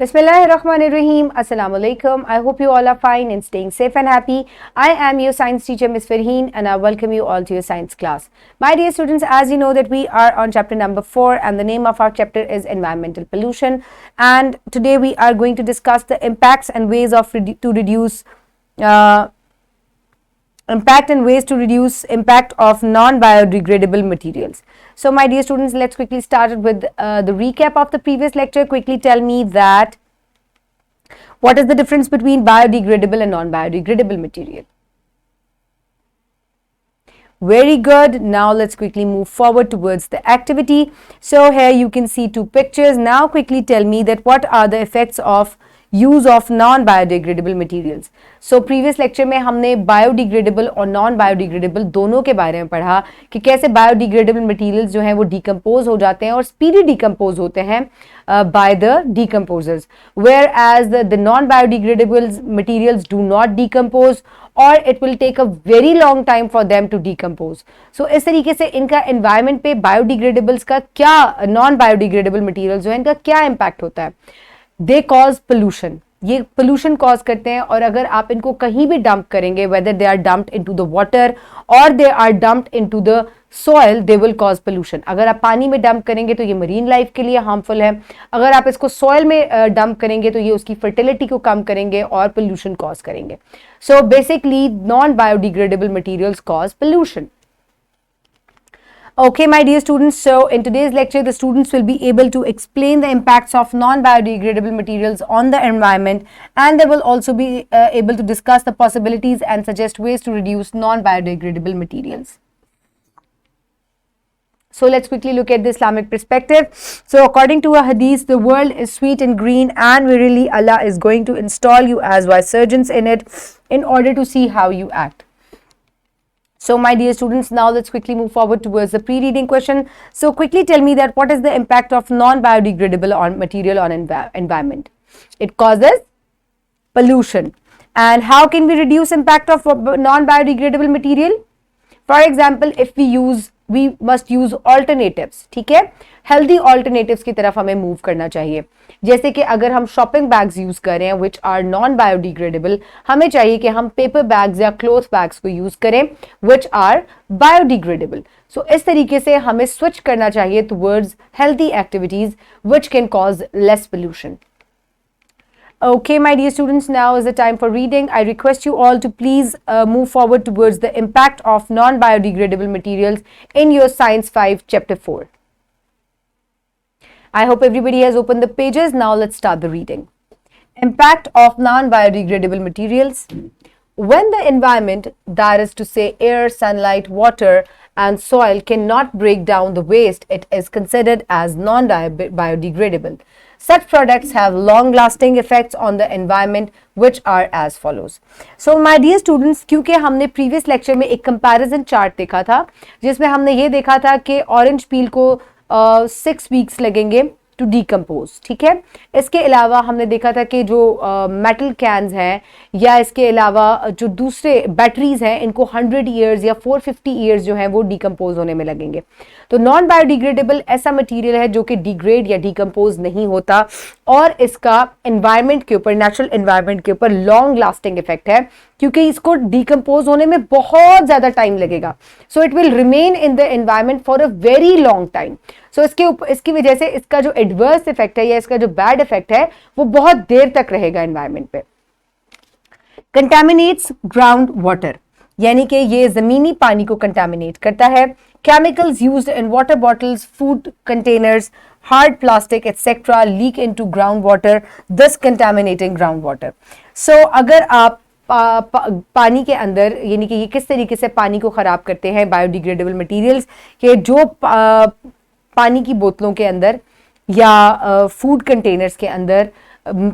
Bismillahirrahmanirrahim. Assalamu alaikum. I hope you all are fine and staying safe and happy. I am your science teacher, Ms. Farheen, and I welcome you all to your science class. My dear students, as you know that we are on chapter number 4 and the name of our chapter is environmental pollution. And today we are going to discuss the impacts and ways of reduce impact of non-biodegradable materials. So my dear students, let's quickly start with the recap of the previous lecture. Quickly tell me that what is the difference between biodegradable and non-biodegradable material. Very good. Now let's quickly move forward towards the activity. So here you can see two pictures. Now quickly tell me that what are the effects of use of non biodegradable materials. So previous lecture में हमने biodegradable और non biodegradable दोनों के बारे में पढ़ा कि कैसे बायोडिग्रेडेबल मटीरियल्स जो हैं वो डिकम्पोज हो जाते हैं और स्पीडी डिकम्पोज होते हैं by the decomposers, whereas the non biodegradable materials do not decompose और it will take a very long time for them to decompose. So इस तरीके से इनका एनवायरमेंट पे बायोडिग्रेडेबल्स का क्या, नॉन बायोडिग्रेडेबल मटीरियल्स जो है इनका क्या इम्पैक्ट होता है. दे कॉज पोल्यूशन, ये पोल्यूशन कॉज करते हैं और अगर आप इनको कहीं भी डंप करेंगे, whether they are dumped into the water और they are dumped into the soil, they will cause pollution. अगर आप पानी में डंप करेंगे तो ये मरीन लाइफ के लिए हार्मफुल है. अगर आप इसको सॉइल में डंप करेंगे तो ये उसकी फर्टिलिटी को कम करेंगे और पोल्यूशन कॉज करेंगे. So basically non biodegradable materials cause pollution. Okay, my dear students, so in today's lecture, the students will be able to explain the impacts of non-biodegradable materials on the environment, and they will also be able to discuss the possibilities and suggest ways to reduce non-biodegradable materials. So let's quickly look at the Islamic perspective. So according to a hadith, the world is sweet and green, and verily Allah is going to install you as vicegerents in it in order to see how you act. So my dear students, now let's quickly move forward towards the pre-reading question. So quickly tell me that what is the impact of non-biodegradable material on environment? It causes pollution. And how can we reduce impact of non-biodegradable material? For example, if we must use alternatives. ठीक है, healthy alternatives की तरफ हमें move करना चाहिए. जैसे कि अगर हम शॉपिंग बैग्स यूज कर रहे हैं विच आर नॉन बायोडिग्रेडेबल, हमें चाहिए कि हम पेपर बैग्स या क्लॉथ बैग्स को यूज करें विच आर बायोडिग्रेडेबल. सो इस तरीके से हमें स्विच करना चाहिए towards healthy activities which can cause less pollution. Okay, my dear students, now is the time for reading. I request you all to please move forward towards the impact of non-biodegradable materials in your Science 5 Chapter 4. I hope everybody has opened the pages. Now let's start the reading. Impact of non-biodegradable materials. When the environment, that is to say air, sunlight, water and soil cannot break down the waste, it is considered as non-biodegradable. Such products have long-lasting effects on the environment, which are as follows. So, my dear students, क्योंकि हमने previous lecture में एक comparison chart देखा था, जिसमें हमने ये देखा था कि orange peel को 6 weeks लगेंगे टू डिकम्पोज. ठीक है, इसके अलावा हमने देखा था कि जो मेटल कैन्स हैं या इसके अलावा जो दूसरे बैटरीज हैं इनको 100 ईयर्स या 450 ईयर्स जो हैं वो डिकम्पोज होने में लगेंगे. तो नॉन बायोडिग्रेडेबल ऐसा मटेरियल है जो कि डिग्रेड या डिकम्पोज नहीं होता और इसका एनवायरनमेंट के ऊपर, नेचुरल एनवायरनमेंट के ऊपर लॉन्ग लास्टिंग इफेक्ट है क्योंकि इसको डिकम्पोज होने में बहुत ज्यादा टाइम लगेगा. So it will remain in the environment for a very long time. So इसकी वजह से इसका जो एडवर्स इफेक्ट है या इसका जो बैड इफेक्ट है वो बहुत देर तक रहेगा एनवायरनमेंट पे. कंटामिनेट्स ग्राउंड वाटर, यानी कि ये जमीनी पानी को कंटामिनेट करता है. Chemicals used in water bottles, food containers, hard plastic etcetera leak into ground water, दस कंटामिनेटिंग ग्राउंड वाटर. सो अगर आप पानी के अंदर, यानी कि ये किस तरीके से पानी को खराब करते हैं बायोडिग्रेडेबल मटेरियल्स, कि जो पानी की बोतलों के अंदर या फूड कंटेनर्स के अंदर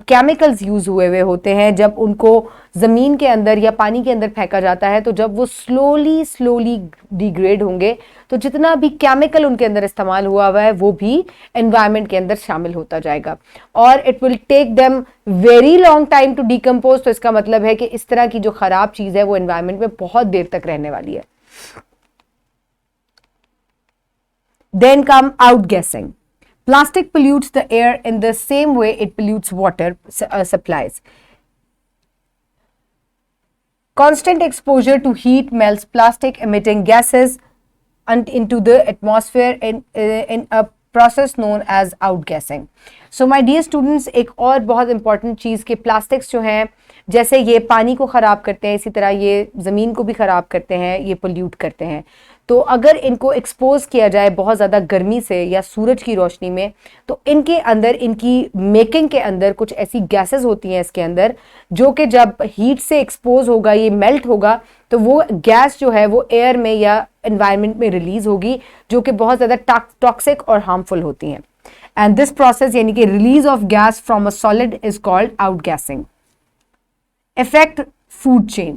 केमिकल्स यूज हुए हुए होते हैं, जब उनको जमीन के अंदर या पानी के अंदर फेंका जाता है तो जब वो स्लोली डिग्रेड होंगे तो जितना भी केमिकल उनके अंदर इस्तेमाल हुआ है वो भी एनवायरनमेंट के अंदर शामिल होता जाएगा और it will take them very long time to decompose. तो इसका मतलब है कि इस तरह की जो खराब चीज है वो एनवायरनमेंट में बहुत देर तक रहने वाली है. Then come outgassing. Plastic pollutes the air in the same way it pollutes water supplies. Constant exposure to heat melts plastic emitting gases into the atmosphere in a process known as outgassing. So my dear students, एक और बहुत important चीज़ के plastics जो हैं, जैसे ये पानी को ख़राब करते हैं, इसी तरह ये ज़मीन को भी ख़राब करते हैं, ये पोल्यूट करते हैं. तो अगर इनको एक्सपोज किया जाए बहुत ज़्यादा गर्मी से या सूरज की रोशनी में, तो इनके अंदर, इनकी मेकिंग के अंदर कुछ ऐसी गैसेस होती हैं इसके अंदर, जो कि जब हीट से एक्सपोज होगा, ये मेल्ट होगा, तो वो गैस जो है वो एयर में या एनवायरनमेंट में रिलीज होगी, जो कि बहुत ज़्यादा टॉक्सिक और हार्मफुल होती हैं. एंड दिस प्रोसेस यानी कि release of gas from a solid is called outgassing. Affect food chain.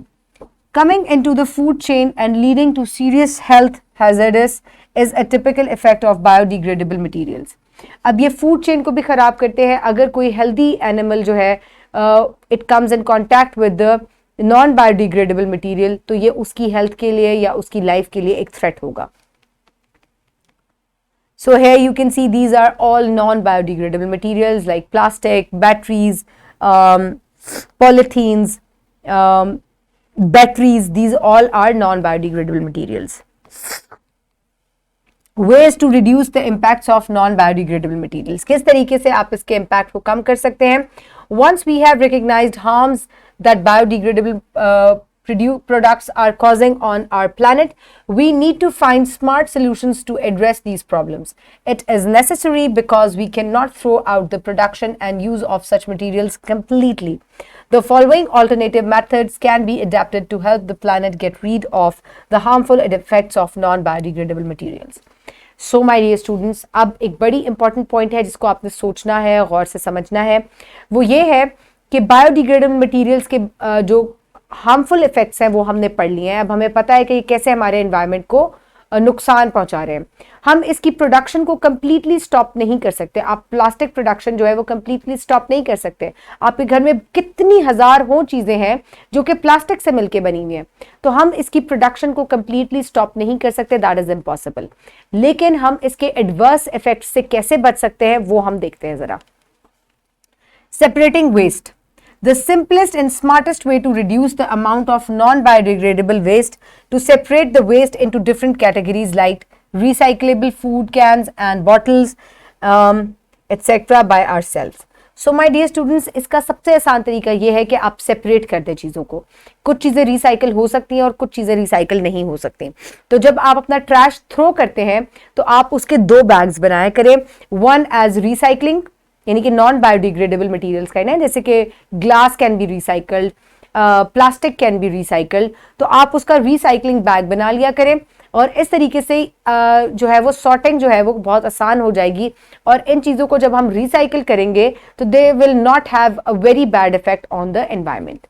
Coming into the food chain and leading to serious health hazards is a typical effect of biodegradable materials. अब ये food chain को भी खराब करते हैं. अगर कोई healthy animal जो है it comes in contact with the non biodegradable material, तो ये उसकी health के लिए या उसकी life के लिए एक threat होगा. So here you can see these are all non biodegradable materials like plastic, batteries, polythenes, batteries, these all are non-biodegradable materials. Ways to reduce the impacts of non-biodegradable materials. किस तरीके से आप इसके impact को कम कर सकते हैं? Once we have recognized harms that biodegradable products are causing on our planet, we need to find smart solutions to address these problems. It is necessary because we cannot throw out the production and use of such materials completely. The following alternative methods can be adapted to help the planet get rid of the harmful effects of non-biodegradable materials. So my dear students, अब एक बड़ी important point है जिसको आपने सोचना है, गौर से समझना है. वो ये है कि biodegradable materials के जो हार्मफुल इफेक्ट्स हैं वो हमने पढ़ लिए हैं. अब हमें पता है कि ये कैसे हमारे एनवायरनमेंट को नुकसान पहुंचा रहे हैं. हम इसकी प्रोडक्शन को कम्प्लीटली स्टॉप नहीं कर सकते. आप प्लास्टिक प्रोडक्शन जो है वो कम्प्लीटली स्टॉप नहीं कर सकते. आपके घर में कितनी हजार हो चीज़ें हैं जो कि प्लास्टिक से मिलके बनी हुई हैं, तो हम इसकी प्रोडक्शन को कम्प्लीटली स्टॉप नहीं कर सकते. That is impossible. लेकिन हम इसके एडवर्स इफेक्ट से कैसे बच सकते हैं वो हम देखते हैं ज़रा. Separating waste. The simplest and smartest way to reduce the amount of non-biodegradable waste to separate the waste into different categories like recyclable food cans and bottles, etc. by ourselves. So my dear students, इसका सबसे आसान तरीका ये है कि आप separate कर दें चीज़ों को. कुछ चीज़ें रिसाइकल हो सकती हैं और कुछ चीज़ें रिसाइकल नहीं हो सकती. तो जब आप अपना ट्रैश थ्रो करते हैं तो आप उसके 2 बैग्स बनाया करें. वन एज रिसाइकलिंग यानी कि नॉन बायोडिग्रेडेबल मटेरियल्स का है ना, जैसे कि glass can be recycled, plastic can be recycled, तो आप उसका रिसाइकलिंग बैग बना लिया करें. और इस तरीके से जो है वो सॉर्टिंग जो है वो बहुत आसान हो जाएगी. और इन चीज़ों को जब हम रिसाइकल करेंगे तो they will not have a very bad effect on the environment.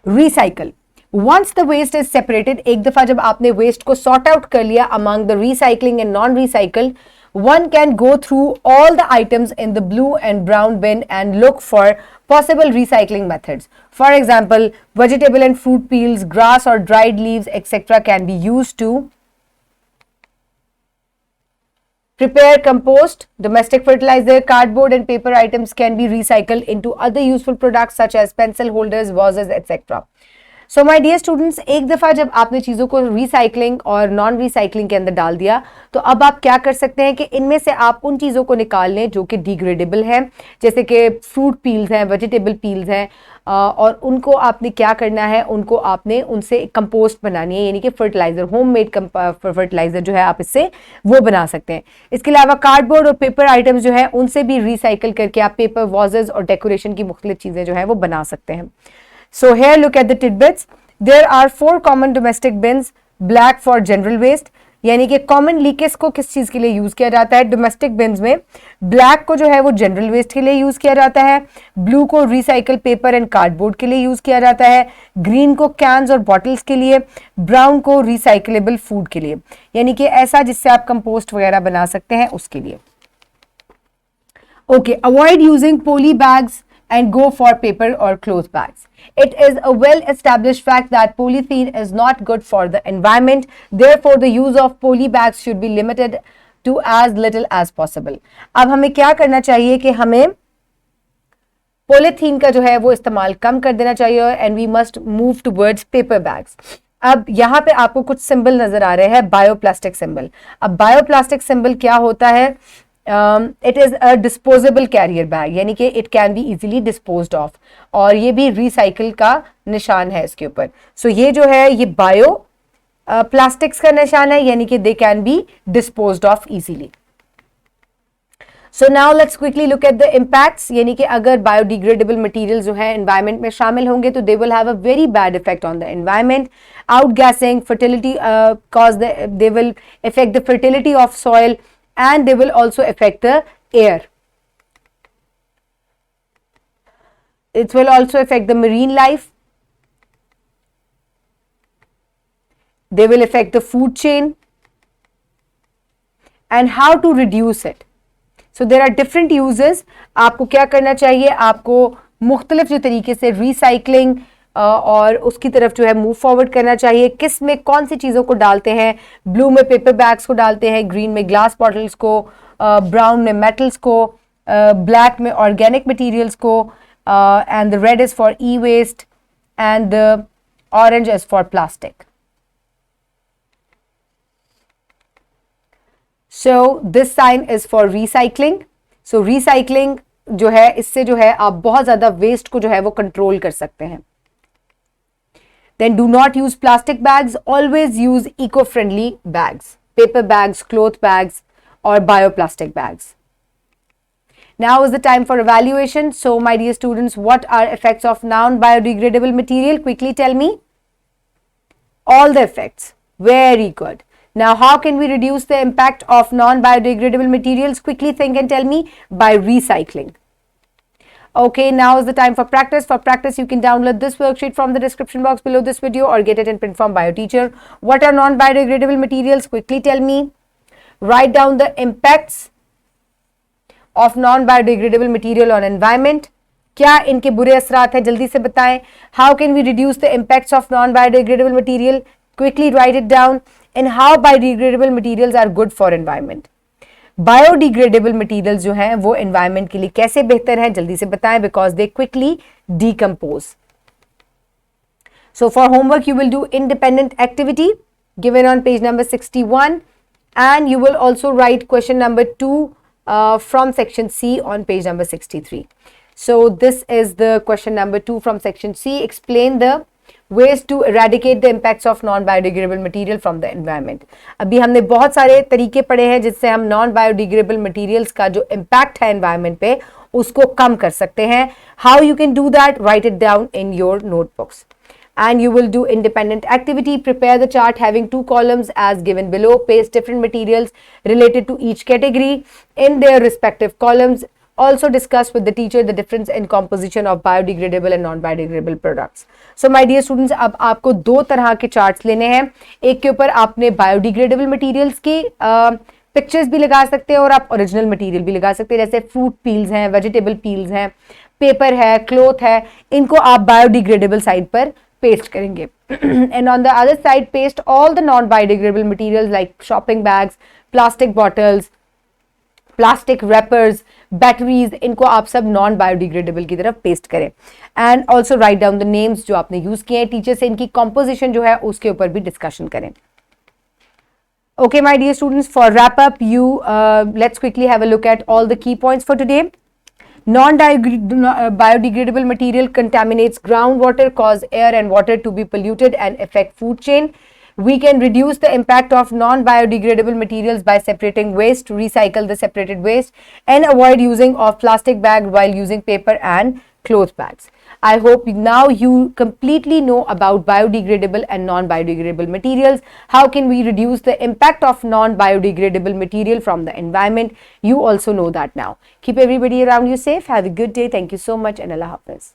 Recycle. Once the waste is separated, एक दफ़ा जब आपने वेस्ट को सॉर्ट आउट कर लिया among the recycling and non-recycle, one can go through all the items in the blue and brown bin and look for possible recycling methods. For example, vegetable and fruit peels, grass or dried leaves, etc. can be used to prepare compost. Domestic fertilizer, cardboard and paper items can be recycled into other useful products such as pencil holders, vases, etc. So my dear students, एक दफ़ा जब आपने चीज़ों को recycling और non recycling के अंदर डाल दिया, तो अब आप क्या कर सकते हैं कि इनमें से आप उन चीज़ों को निकाल लें जो कि डिग्रेडेबल हैं, जैसे कि फ्रूट पील्स हैं, वेजिटेबल पील्स हैं, और उनको आपने क्या करना है, उनको आपने उनसे कंपोस्ट बनानी है, यानी कि फर्टिलाइज़र, होममेड फर्टिलाइज़र जो है आप इससे वो बना सकते हैं. इसके अलावा कार्डबोर्ड और पेपर आइटम्स जो है उनसे भी रिसाइकल करके आप पेपर वाजेस और डेकोरेशन की मुख्तलिफ चीज़ें जो है वो बना सकते हैं. So here look at the tidbits. There are 4 common domestic bins. Black for general waste, यानी कि commonly किसको किस चीज़ के लिए यूज़ किया जाता है. डोमेस्टिक बिन्स में ब्लैक को जो है वो जनरल वेस्ट के लिए यूज़ किया जाता है, ब्लू को रिसाइकल पेपर एंड कार्डबोर्ड के लिए यूज़ किया जाता है, ग्रीन को कैंस और बॉटल्स के लिए, ब्राउन को रिसाइकलेबल फूड के लिए, यानी कि ऐसा जिससे आप कंपोस्ट वगैरह बना सकते हैं उसके लिए. Okay, avoid using poly bags and go for paper or cloth bags. It is a well-established fact that polythene is not good for the environment. Therefore, the use of poly bags should be limited to as little as possible. अब हमें क्या करना चाहिए कि हमें polythene का जो है वो इस्तेमाल कम कर देना चाहिए and we must move towards paper bags. अब यहाँ पे आपको कुछ सिंबल नजर आ रहे हैं, बायोप्लास्टिक सिंबल. अब बायोप्लास्टिक सिंबल क्या होता है? It is a disposable carrier bag, यानी कि it can be easily disposed of, और ये भी रिसाइकिल का निशान है इसके ऊपर. सो ये जो है ये बायो प्लास्टिक्स का निशान है, यानी कि they can be disposed of easily. So now let's quickly look at the impacts, यानी कि अगर बायोडिग्रेडेबल मटेरियल जो है एनवायरमेंट में शामिल होंगे तो they will have a very bad effect on the environment. Outgassing, fertility cause they will effect the fertility of soil and they will also affect the air. It will also affect the marine life. They will affect the food chain. And how to reduce it? So there are different uses. आपको क्या करना चाहिए? आपको मुख्तलिफ जो तरीके से recycling और उसकी तरफ जो है मूव फॉरवर्ड करना चाहिए. किस में कौन सी चीज़ों को डालते हैं? ब्लू में पेपर बैग्स को डालते हैं, ग्रीन में ग्लास बॉटल्स को, ब्राउन में मेटल्स को, ब्लैक में ऑर्गेनिक मटेरियल्स को, and the red is for e waste and the orange is for plastic. So this sign is for recycling. So recycling जो है, इससे जो है आप बहुत ज़्यादा वेस्ट को जो है वो कंट्रोल कर सकते हैं. Then do not use plastic bags. Always use eco-friendly bags, paper bags, cloth bags, or bioplastic bags. Now is the time for evaluation. So, my dear students, what are effects of non-biodegradable material? Quickly tell me. All the effects. Very good. Now, how can we reduce the impact of non-biodegradable materials? Quickly think and tell me. By recycling. Okay, now is the time for practice. For practice, you can download this worksheet from the description box below this video or get it in print from BioTeacher. What are non-biodegradable materials? Quickly tell me. Write down the impacts of non-biodegradable material on environment. क्या इनके बुरे असरात हैं? जल्दी से बताएं. How can we reduce the impacts of non-biodegradable material? Quickly write it down. And how biodegradable materials are good for environment. Biodegradable materials जो हैं वो एनवायरनमेंट के लिए कैसे बेहतर हैं? जल्दी से बताएं, because they quickly decompose. So for homework you will do independent activity given on page number 61 and you will also right question number 2 from section C on page number 63. So this is the question number 2 from section C. Explain the ways to eradicate the impacts of non-biodegradable material from the environment. अभी हमने बहुत सारे तरीके पढ़े हैं जिससे हम non-biodegradable materials का जो impact है environment पे उसको कम कर सकते हैं. How you can do that? Write it down in your notebooks. And you will do independent activity. Prepare the chart having 2 columns as given below. Paste different materials related to each category in their respective columns. Also discuss with the teacher the difference in composition of biodegradable and non-biodegradable products. So my dear students, अब आपको 2 तरह के charts लेने हैं. एक के ऊपर आपने biodegradable materials की पिक्चर्स भी लगा सकते हैं और आप ओरिजिनल मटेरियल भी लगा सकते हैं, जैसे फ्रूट पील्स हैं, वेजिटेबल पील्स हैं, पेपर है, क्लोथ है, इनको आप बायोडिग्रेडेबल साइड पर पेस्ट करेंगे. And on the other side paste all the non biodegradable materials like shopping bags, plastic bottles, plastic rappers, batteries, इनको आप सब नॉन बायोडिग्रेडेबल की तरफ पेस्ट करें. And also write down the names जो आपने यूज किए हैं. टीचर से इनकी कॉम्पोजिशन जो है उसके ऊपर भी डिस्कशन करें. Okay, my dear students, for wrap up, let's quickly have a look at all the key points for today. Non-biodegradable material contaminates groundwater, cause air and water to be polluted and affect food chain. We can reduce the impact of non-biodegradable materials by separating waste, recycle the separated waste, and avoid using of plastic bag while using paper and cloth bags. I hope now you completely know about biodegradable and non-biodegradable materials. How can we reduce the impact of non-biodegradable material from the environment? You also know that now. Keep everybody around you safe. Have a good day. Thank you so much and Allah Hafiz.